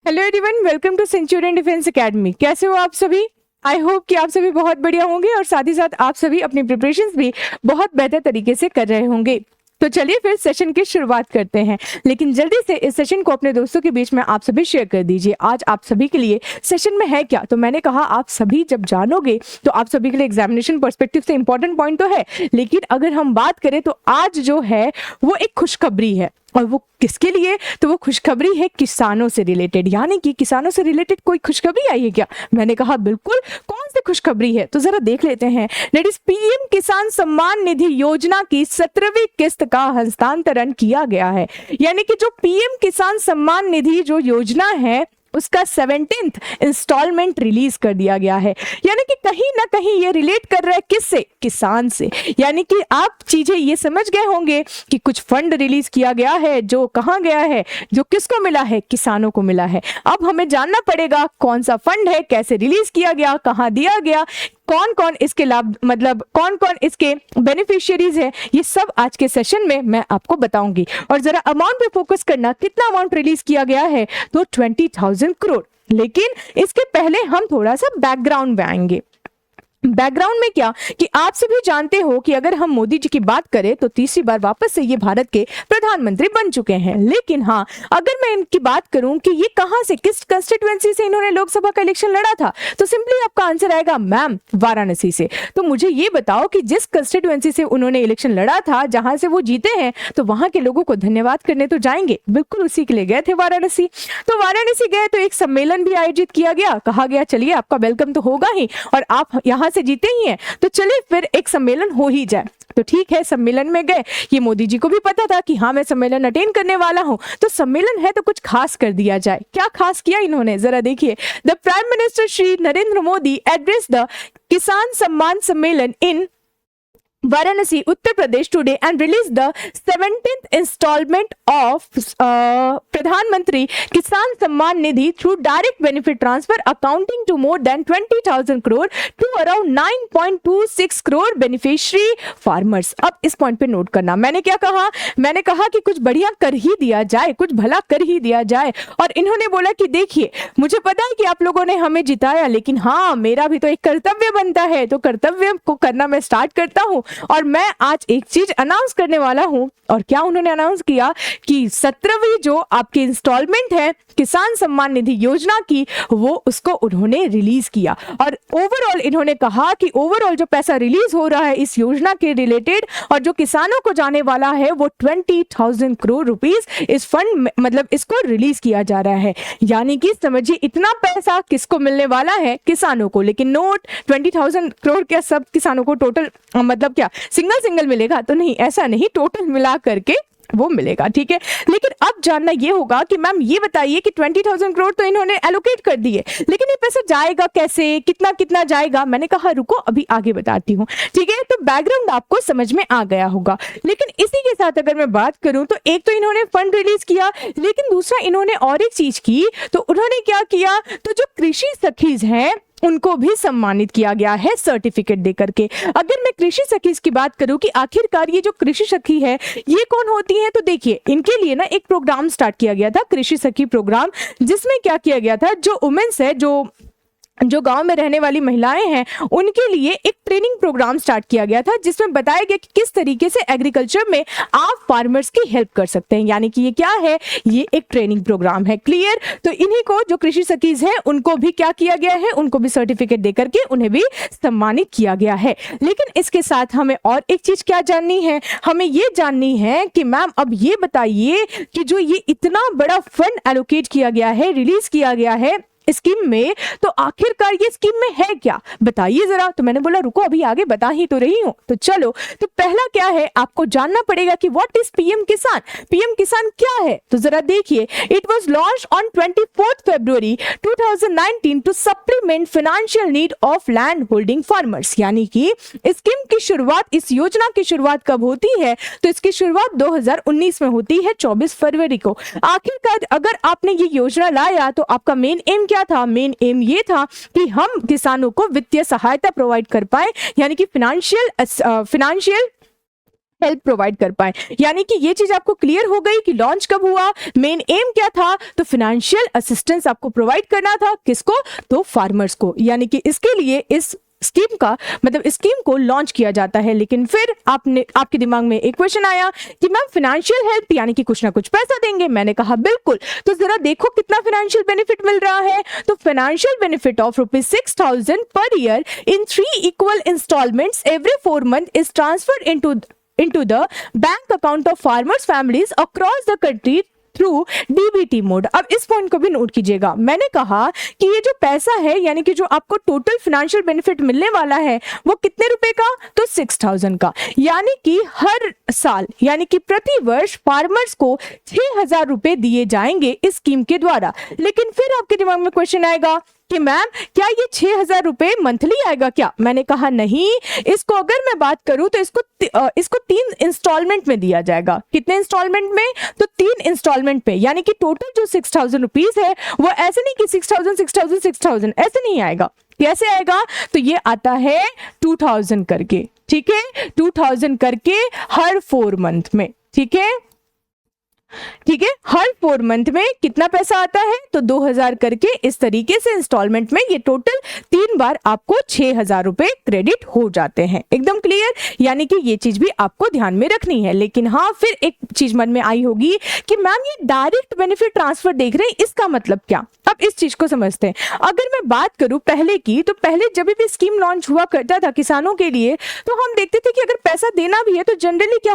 Hello everyone, welcome to Centurion defence academy. कैसे हो आप सभी? आई होप कि आप सभी बहुत बढ़िया होंगे और साथ ही साथ आप सभी अपनी प्रिपरेशंस भी बहुत बेहतर तरीके से कर रहे होंगे। तो चलिए फिर सेशन की शुरुआत करते हैं, लेकिन जल्दी से इस सेशन को अपने दोस्तों के बीच में आप सभी शेयर कर दीजिए। आज आप सभी के लिए सेशन में है क्या, तो मैंने कहा आप सभी जब जानोगे तो आप सभी के लिए एग्जामिनेशन पर्सपेक्टिव से इंपॉर्टेंट पॉइंट तो है, लेकिन अगर हम बात करें तो आज जो है वो एक खुशखबरी है। और वो किसके लिए? तो वो खुशखबरी है किसानों से रिलेटेड। यानी कि किसानों से रिलेटेड कोई खुशखबरी आई है क्या? मैंने कहा बिल्कुल। कौन सी खुशखबरी है तो जरा देख लेते हैं। दैट इज पीएम किसान सम्मान निधि योजना की 17वीं किस्त का हस्तांतरण किया गया है। यानी कि जो पीएम किसान सम्मान निधि जो योजना है उसका 17th इंस्टॉलमेंट रिलीज कर दिया गया है। यानी कि कहीं ना कहीं ये रिलेट कर रहा है किससे? किसान से। यानी कि आप चीजें ये समझ गए होंगे कि कुछ फंड रिलीज किया गया है, जो कहां गया है, जो किसको मिला है? किसानों को मिला है। अब हमें जानना पड़ेगा कौन सा फंड है, कैसे रिलीज किया गया, कहां दिया गया, कौन कौन इसके लाभ मतलब कौन कौन इसके बेनिफिशियरीज है, ये सब आज के सेशन में मैं आपको बताऊंगी। और जरा अमाउंट पे फोकस करना, कितना अमाउंट रिलीज किया गया है? तो 20,000 करोड़। लेकिन इसके पहले हम थोड़ा सा बैकग्राउंड में आएंगे। बैकग्राउंड में क्या कि आप सभी जानते हो कि अगर हम मोदी जी की बात करें तो तीसरी बार वापस से ये भारत के प्रधानमंत्री बन चुके हैं। लेकिन हाँ, अगर मैं इनकी बात करूं कि ये कहां से, किस कंस्टिट्यूएंसी से इन्होंने लोकसभा का इलेक्शन लड़ा था, तो सिंपली आपका आंसर आएगा मैम वाराणसी से। तो मुझे ये बताओ कि जिस कंस्टिट्यूएंसी से उन्होंने इलेक्शन लड़ा था, जहां से वो जीते हैं, तो वहां के लोगों को धन्यवाद करने तो जाएंगे, बिल्कुल उसी के लिए गए थे वाराणसी। तो वाराणसी गए तो एक सम्मेलन भी आयोजित किया गया। कहा गया चलिए आपका वेलकम तो होगा ही, और आप यहाँ से जीते ही हैं, तो चलिए फिर एक सम्मेलन हो ही जाए। तो ठीक है, सम्मेलन में गए। ये मोदी जी को भी पता था कि हाँ मैं सम्मेलन अटेंड करने वाला हूं, तो सम्मेलन है तो कुछ खास कर दिया जाए। क्या खास किया इन्होंने, जरा देखिए। The prime minister Shri Narendra Modi address the किसान सम्मान सम्मेलन इन Varanasi, Uttar Pradesh today and released the 17th installment of Pradhan Mantri Kisan Samman Nidhi through direct benefit transfer accounting to more than 20,000 crore to around 9.26 crore beneficiary farmers। अब इस point पे note करना, मैंने क्या कहा? मैंने कहा कि कुछ बढ़िया कर ही दिया जाए, कुछ भला कर ही दिया जाए। और इन्होंने बोला कि देखिए मुझे पता है कि आप लोगों ने हमें जिताया, लेकिन हाँ मेरा भी तो एक कर्तव्य बनता है, तो कर्तव्य को करना मैं स्टार्ट करता हूँ। और मैं आज एक चीज अनाउंस करने वाला हूं। और क्या उन्होंने अनाउंस किया कि 17वीं जो आपकी इंस्टॉलमेंट है किसान सम्मान निधि योजना की, वो उसको उन्होंने रिलीज किया। और ओवरऑल इन्होंने कहा कि ओवरऑल जो पैसा रिलीज हो रहा है इस योजना के रिलेटेड और जो किसानों को जाने वाला है, वो 20,000 करोड़ रुपीस इस फंड मतलब इसको रिलीज किया जा रहा है। यानी कि समझिए इतना पैसा किसको मिलने वाला है? किसानों को। लेकिन नोट 20,000 करोड़ क्या सब किसानों को टोटल मतलब क्या सिंगल सिंगल मिलेगा? तो नहीं, ऐसा नहीं, टोटल मिला करके वो मिलेगा। ठीक है, लेकिन अब जानना ये होगा कि मैम ये बताइए कि 20,000 करोड़ तो इन्होंने एलोकेट कर दिए, लेकिन ये पैसा जाएगा कैसे, कितना कितना जाएगा? मैंने कहा रुको अभी आगे बताती हूँ। ठीक है, तो बैकग्राउंड आपको समझ में आ गया होगा। लेकिन इसी के साथ अगर मैं बात करूं तो एक तो इन्होंने फंड रिलीज किया, लेकिन दूसरा इन्होंने और एक चीज की। तो उन्होंने क्या किया? तो जो कृषि सखीज हैं उनको भी सम्मानित किया गया है सर्टिफिकेट देकर के। अगर मैं कृषि सखी की बात करूं कि आखिरकार ये जो कृषि सखी है ये कौन होती है, तो देखिए इनके लिए ना एक प्रोग्राम स्टार्ट किया गया था, कृषि सखी प्रोग्राम, जिसमें क्या किया गया था, जो वुमेन्स है, जो गांव में रहने वाली महिलाएं हैं, उनके लिए एक ट्रेनिंग प्रोग्राम स्टार्ट किया गया था, जिसमें बताया गया कि किस तरीके से एग्रीकल्चर में आप फार्मर्स की हेल्प कर सकते हैं। यानी कि ये क्या है? ये एक ट्रेनिंग प्रोग्राम है। क्लियर? तो इन्हीं को जो कृषि सखीज हैं उनको भी क्या किया गया है? उनको भी सर्टिफिकेट देकर के उन्हें भी सम्मानित किया गया है। लेकिन इसके साथ हमें और एक चीज क्या जाननी है? हमें ये जाननी है कि मैम अब ये बताइए कि जो ये इतना बड़ा फंड एलोकेट किया गया है, रिलीज किया गया है स्कीम में, तो आखिरकार ये स्कीम में है क्या, बताइए जरा। तो मैंने बोला रुको अभी आगे बता ही तो रही हूं। तो चलो, तो पहला क्या है, आपको जानना पड़ेगा कि what is PM Kisan. PM Kisan क्या है? तो जरा देखिए, it was launch on 24 February 2019 to supplement financial need of land holding farmers. यानी कि स्कीम की शुरुआत, इस योजना की शुरुआत कब होती है? तो इसकी शुरुआत 2019 में होती है, 24 फरवरी को। आखिरकार अगर आपने ये योजना लाया तो आपका मेन एम क्या था? मेन एम ये था कि हम किसानों को वित्तीय सहायता प्रोवाइड कर पाए, यानी कि फिनेंशियल हेल्प प्रोवाइड कर पाए। यानी कि ये चीज आपको क्लियर हो गई कि लॉन्च कब हुआ, मेन एम क्या था, तो फाइनेंशियल असिस्टेंस आपको प्रोवाइड करना था, किसको, तो फार्मर्स को। यानी कि इसके लिए इस स्कीम का मतलब स्कीम को लॉन्च किया जाता है। लेकिन फिर आपके दिमाग में एक क्वेश्चन आया कि मैम फाइनेंशियल हेल्प यानी कि कुछ ना कुछ पैसा देंगे। मैंने कहा बिल्कुल, तो जरा देखो कितना फाइनेंशियल बेनिफिट मिल रहा है। तो financial benefit of ₹6,000 per year in 3 equal installments every 4 month is transferred into the bank account of farmers families across the country through DBT mode. अब इस पॉइंट को भी नोट कीजिएगा, मैंने कहा कि ये जो पैसा है यानी कि जो आपको टोटल फाइनेंशियल बेनिफिट मिलने वाला है वो कितने रुपए का, तो 6,000 का। यानी कि हर साल यानी कि प्रति वर्ष फार्मर्स को 6,000 रुपए दिए जाएंगे इस स्कीम के द्वारा। लेकिन फिर आपके दिमाग में क्वेश्चन आएगा कि मैम क्या ये 6,000 रुपए मंथली आएगा क्या? मैंने कहा नहीं, इसको अगर मैं बात करूं तो इसको 3 इंस्टॉलमेंट में दिया जाएगा। कितने इंस्टॉलमेंट में, तो 3 इंस्टॉलमेंट पे। यानी कि टोटल जो 6,000 रुपीज है वो ऐसे नहीं कि 6,000 6,000 6,000 ऐसे नहीं आएगा। कैसे आएगा, तो ये आता है 2,000 करके, ठीक है, 2,000 करके हर 4 मंथ में, ठीक है, ठीक है, हर 4 मंथ में कितना पैसा आता है, तो 2,000 करके इस तरीके से इंस्टॉलमेंट में ये टोटल 3 बार आपको 6,000 रुपए क्रेडिट हो जाते हैं। एकदम क्लियर, यानी कि ये चीज भी आपको ध्यान में रखनी है। लेकिन हाँ, फिर एक चीज मन में आई होगी कि मैम ये डायरेक्ट बेनिफिट ट्रांसफर देख रहे हैं, इसका मतलब क्या? अब इस चीज को समझते हैं। अगर मैं बात करूं पहले की, तो पहले जब भी स्कीम लॉन्च हुआ करता था किसानों के लिए, तो हम देखते थे कि अगर पैसा देना भी है तो जनरली क्या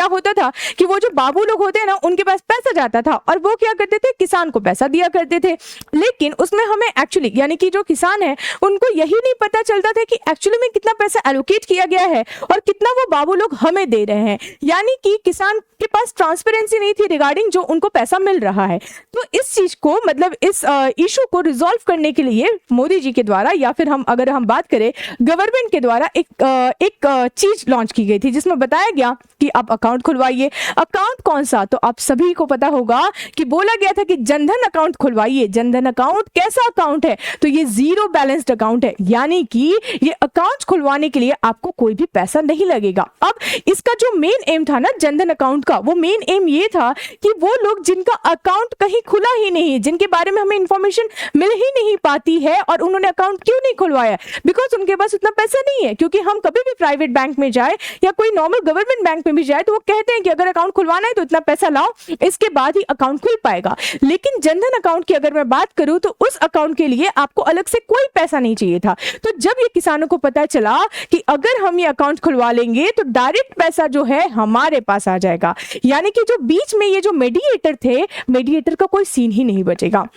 होता था कि वो जो बाबू लोग होते हैं ना, उनके पास पैसा जाता था और वो क्या करते थे, किसान को पैसा दिया करते थे। लेकिन उसमें हमें एक्चुअली यानी कि जो किसान है उनको यही नहीं पता चलता था कि एक्चुअली में कितना पैसा एलोकेट किया गया है और कितना वो बाबू लोग हमें दे रहे हैं। यानी कि किसान के पास ट्रांसपेरेंसी नहीं थी रिगार्डिंग जो उनको पैसा मिल रहा है। तो इस चीज को मतलब इस इशू को रिजॉल्व करने के लिए मोदी जी के द्वारा या फिर अगर हम बात करें गवर्नमेंट के द्वारा एक चीज लॉन्च की गई थी जिसमें बताया गया कि आप अकाउंट खुलवाइए। अकाउंट कौन सा, तो आप सभी को पता होगा कि बोला गया था कि जनधन अकाउंट खुलवाइए। जनधन अकाउंट कैसा अकाउंट है, तो ये जीरो बैलेंस्ड अकाउंट है, यानी कि ये अकाउंट खुलवाने के लिए आपको कोई भी पैसा नहीं लगेगा। अब इसका जो मेन एम था ना जनधन अकाउंट का, वो मेन एम ये था कि वो लोग जिनका अकाउंट कहीं खुला ही नहीं है, जिनके बारे में हमें इंफॉर्मेशन मिल ही नहीं पाती है और उन्होंने अकाउंट क्यों नहीं खुलवाया, बिकॉज उनके पास उतना पैसा नहीं है। क्योंकि हम कभी भी प्राइवेट बैंक में जाए या कोई नॉर्मल गवर्नमेंट बैंक में भी जाए तो वो कहते हैं कि अगर अकाउंट खुलवाना है तो इतना पैसा लाओ, इसके बाद ही अकाउंट खुल पाएगा। लेकिन जनधन अकाउंट की अगर मैं बात करूं तो उस अकाउंट के लिए आपको अलग से कोई पैसा नहीं चाहिए था। तो जब ये किसानों को पता चला कि अगर हम ये अकाउंट खुलवा लेंगे तो डायरेक्ट पैसा जो है हमारे पास आ जाएगा, यानी कि जो बीच में ये जो मेडिएटर थे, मेडिएटर का कोई सीन ही नहीं बचेगा।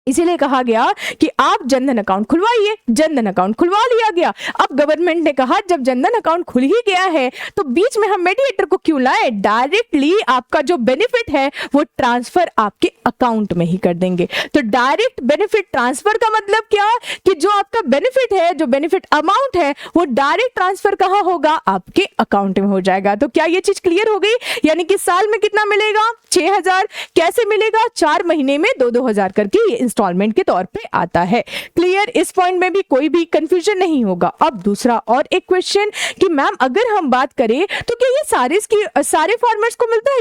इसीलिए कहा गया कि आप जनधन अकाउंट खुलवाइए। जनधन अकाउंट खुलवा लिया गया। अब गवर्नमेंट ने कहा जब जनधन अकाउंट खुल ही गया है तो बीच में हम मेडिएटर को क्यों लाए, डायरेक्टली आपका जो बेनिफिट है वो ट्रांसफर आपके अकाउंट में ही कर देंगे। तो डायरेक्ट बेनिफिट ट्रांसफर का मतलब क्या, कि जो आपका बेनिफिट है, जो बेनिफिट अमाउंट है वो डायरेक्ट ट्रांसफर कहां होगा, आपके अकाउंट में हो जाएगा। तो क्या ये चीज क्लियर हो गई, यानी कि साल में कितना मिलेगा, 6,000। कैसे मिलेगा, 4 महीने में 2-2 हजार करके ये इंस्टॉलमेंट के तौर पे आता है। क्लियर, इस पॉइंट में भी कोई भी कंफ्यूजन नहीं होगा। अब दूसरा और एक क्वेश्चन कि मैम अगर हम बात करें तो क्या ये सारे फार्मर्स को मिलता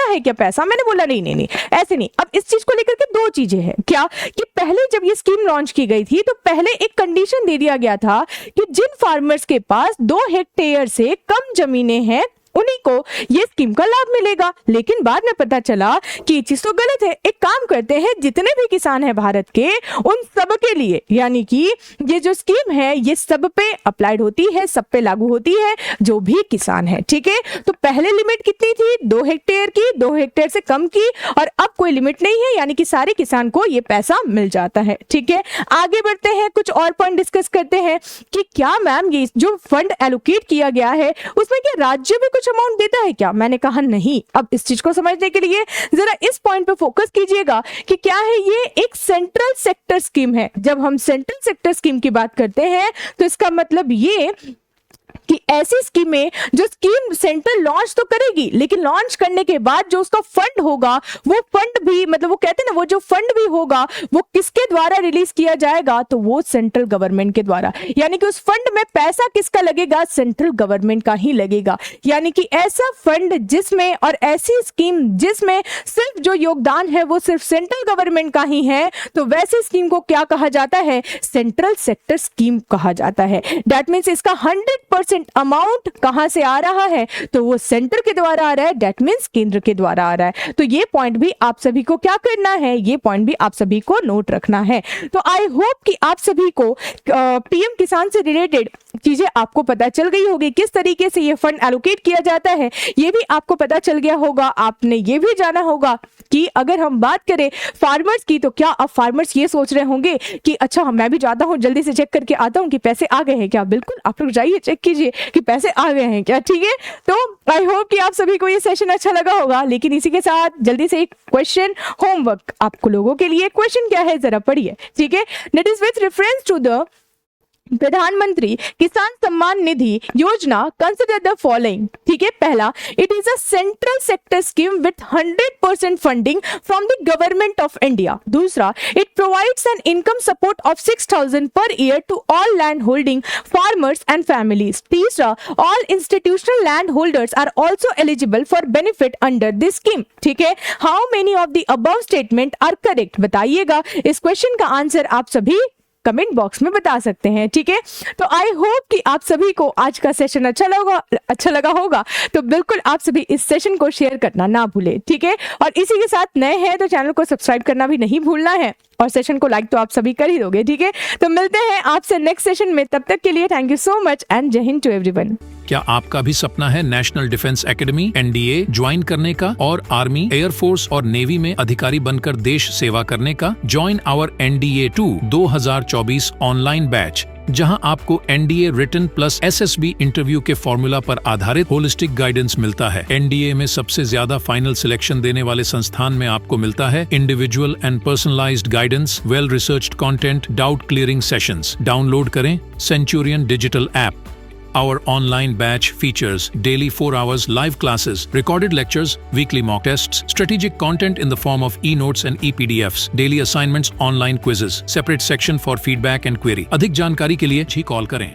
है क्या पैसा? मैंने बोला नहीं ऐसे नहीं। अब इस चीज को लेकर के 2 चीजें हैं। क्या कि पहले जब ये स्कीम लॉन्च की गई थी तो पहले एक कंडीशन दे दिया गया था कि जिन फार्मर्स के पास 2 हेक्टेयर से कम जमीनें हैं उन्हीं को ये स्कीम का लाभ मिलेगा। लेकिन बाद में पता चला कि ये चीज तो गलत है। एक काम करते हैं, जितने भी किसान हैं भारत के उन सब के लिए, यानी कि ये जो स्कीम है ये सब पे अप्लाइड होती है, सब पे लागू होती है जो भी किसान है, ठीक है। तो पहले लिमिट कितनी थी, 2 हेक्टेयर की, 2 हेक्टेयर से कम की, और अब कोई लिमिट नहीं है, यानी कि सारे किसान को ये पैसा मिल जाता है, ठीक है। आगे बढ़ते हैं, कुछ और पॉइंट डिस्कस करते हैं कि क्या मैम ये जो फंड एलोकेट किया गया है उसमें क्या राज्य भी अमाउंट देता है क्या? मैंने कहा नहीं। अब इस चीज को समझने के लिए जरा इस पॉइंट पे फोकस कीजिएगा कि क्या है, ये एक सेंट्रल सेक्टर स्कीम है। जब हम सेंट्रल सेक्टर स्कीम की बात करते हैं तो इसका मतलब ये कि ऐसी स्कीमें जो स्कीम सेंट्रल लॉन्च तो करेगी, लेकिन लॉन्च करने के बाद जो उसका फंड होगा वो फंड भी मतलब वो कहते हैं ना, वो जो फंड भी होगा वो किसके द्वारा रिलीज किया जाएगा, तो वो सेंट्रल गवर्नमेंट के द्वारा। यानी कि उस फंड में पैसा किसका लगेगा, सेंट्रल गवर्नमेंट का ही लगेगा। यानी कि ऐसा फंड जिसमें और ऐसी स्कीम जिसमें सिर्फ जो योगदान है वो सिर्फ सेंट्रल गवर्नमेंट का ही है, तो वैसी स्कीम को क्या कहा जाता है, सेंट्रल सेक्टर स्कीम कहा जाता है। दैट मींस इसका 100% अमाउंट कहां से आ रहा है, तो वो सेंटर के द्वारा आ रहा है, दैट मींस केंद्र के द्वारा आ रहा है। तो ये पॉइंट भी आप सभी को क्या करना है, ये पॉइंट भी आप सभी को नोट रखना है। तो आई होप कि आप सभी को पीएम किसान से रिलेटेड चीजें आपको पता चल गई होगी, किस तरीके से ये फंड एलोकेट किया जाता है ये भी आपको पता चल गया होगा। आपने ये भी जाना होगा कि अगर हम बात करें फार्मर्स की, तो क्या अब फार्मर्स ये सोच रहे होंगे कि अच्छा मैं भी जाता हूं, जल्दी से चेक करके आता हूं कि पैसे आ गए हैं क्या। बिल्कुल आप लोग जाइए, चेक कीजिए कि पैसे आ गए हैं क्या, ठीक है। तो आई होप कि आप सभी को ये सेशन अच्छा लगा होगा। लेकिन इसी के साथ जल्दी से एक क्वेश्चन होमवर्क आपको लोगों के लिए। क्वेश्चन क्या है जरा पढ़िए, ठीक है। That is with reference to the Pradhan Mantri Kisan Samman Nidhi योजना कंसिडर द फॉलोइंग, ठीक है। पहला, it is a central sector scheme with 100% funding from the government of India. दूसरा, it provides an income support of 6,000 per year to all land holding farmers and families. तीसरा, all institutional land holders are also eligible for benefit under this scheme, ठीक है। How many of the above statement are correct, बताइएगा। इस question का answer आप सभी comment box में बता सकते हैं, ठीक है। तो आई होप कि आप सभी को आज का सेशन अच्छा लगा होगा। तो बिल्कुल आप सभी इस सेशन को शेयर करना ना भूले, ठीक है। और इसी के साथ नए हैं तो चैनल को सब्सक्राइब करना भी नहीं भूलना है, और सेशन को लाइक तो आप सभी कर ही दोगे, ठीक है। तो मिलते हैं आपसे नेक्स्ट सेशन में, तब तक के लिए thank you so much and जय हिंद टू एवरीवन। क्या आपका भी सपना है national defence academy NDA join करने का और आर्मी, एयरफोर्स और नेवी में अधिकारी बनकर देश सेवा करने का? Join our NDA 2 2024 online batch, जहां आपको NDA written plus SSB interview के फॉर्मूला पर आधारित होलिस्टिक गाइडेंस मिलता है। NDA में सबसे ज्यादा फाइनल सिलेक्शन देने वाले संस्थान में आपको मिलता है individual and personalised guidance, well researched content, doubt clearing sessions. Download करें Centurion digital app. Our online batch features daily 4 hours live classes, recorded lectures, weekly mock tests, strategic content in the form of e-notes and e-PDFs, daily assignments, online quizzes, separate section for feedback and query. अधिक जानकारी के लिए ही call करें।